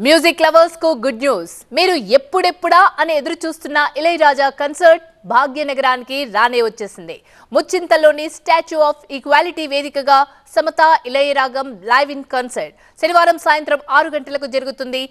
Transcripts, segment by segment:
Music lovers కు good news. మీరు ఎప్పుడెప్పుడా అని ఎదురు చూస్తున్న ఇళయరాజా కన్సర్ట్ భాగ్యనగరానికి రానే వచ్చేసింది. ముచ్చింతల్లోని స్టాచ్యూ ఆఫ్ ఈక్వాలిటీ వేదికగా సమత ఇళయరాగం లైవ్ ఇన్ కన్సర్ట్ శనివారం సాయంత్రం 6 గంటలకు జరుగుతుంది.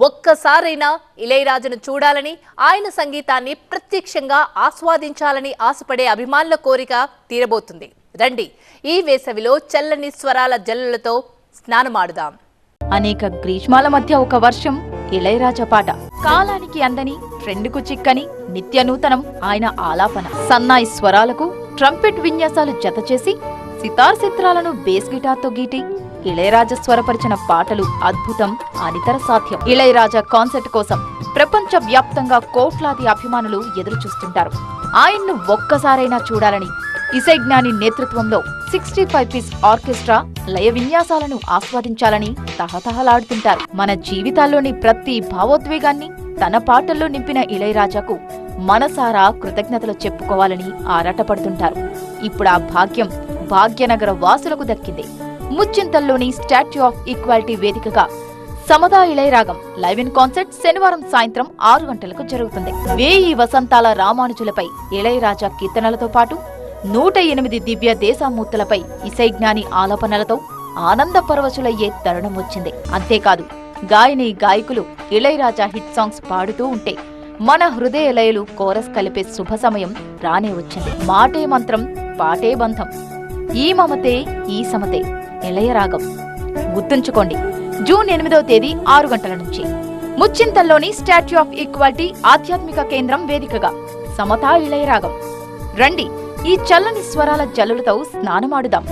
ఒక్కసారైనా ఇళయరాజాను చూడాలని, ఆయన సంగీతాన్ని ప్రత్యక్షంగా ఆస్వాదించాలని ఆశపడే అభిమానుల కోరిక తీరబోతుంది. రండి, ఈ వేసవిలో చల్లని స్వరాల జల్లులతో స్నానమాడుదాం. అనేక గ్రీష్మాల మధ్య ఒక వర్షం ఇళయరాజా పాట. కాలానికి అందని, ట్రెండ్కు చిక్కని, నిత్య నూతనం ఆయన ఆలాపన. సన్నాయి స్వరాలకు ట్రంపెట్ విన్యాసాలు జతచేసి సితార్ చిత్రాలను బేస్ గిటార్తో గీటి ఇళయరాజా స్వరపరిచిన పాటలు అద్భుతం, అనితర సాధ్యం. ఇళయరాజా కాన్సర్ట్ కోసం ప్రపంచ వ్యాప్తంగా కోట్లాది అభిమానులు ఎదురుచూస్తుంటారు. ఆయన్ను ఒక్కసారైనా చూడాలని ఇసైజ్ఞాని నేతృత్వంలో 65 పీస్ ఆర్కెస్ట్రా లయ విన్యాసాలను ఆస్వాదించాలని తహతహలాడుతుంటారు. మన జీవితాల్లోని ప్రతి భావోద్వేగాన్ని తన పాటల్లో నింపిన ఇళయరాజాకు మనసారా కృతజ్ఞతలు చెప్పుకోవాలని ఆరాటపడుతుంటారు. ఇప్పుడు ఆ భాగ్యం భాగ్యనగర వాసులకు దక్కింది. ముచ్చింతల్లోని స్టాచ్యూ ఆఫ్ ఈక్వాలిటీ వేదికగా సమతా ఇళయరాగం లైవ్ ఇన్ కాన్సర్ట్ శనివారం సాయంత్రం 6 గంటలకు జరుగుతుంది. 1000 వసంతాల రామానుజులపై ఇళయరాజా కీర్తనలతో పాటు 108 దివ్య దేశామూర్తులపై ఇసైజ్ఞాని ఆలాపనలతో ఆనంద పరవశులయ్యే తరుణం వచ్చింది. అంతేకాదు, గాయని గాయకులు ఇళయరాజా హిట్ సాంగ్స్ పాడుతూ ఉంటే మన హృదయ లయలు కోరస్ కలిపే శుభ సమయం రానే వచ్చింది. మాటే మంత్రం, పాటే బంధం, ఈ మమతే ఈ సమతే ఇళయరాగం. గుర్తుంచుకోండి, జూన్ 8వ తేదీ 6 గంటల నుంచి ముచ్చింతల్లోని స్టాచ్యూ ఆఫ్ ఈక్వాలిటీ ఆధ్యాత్మిక కేంద్రం వేదికగా సమతా ఇళయరాగం. రండి, ఈ చల్లని స్వరాల జల్లులతో స్నానమాడుదాం.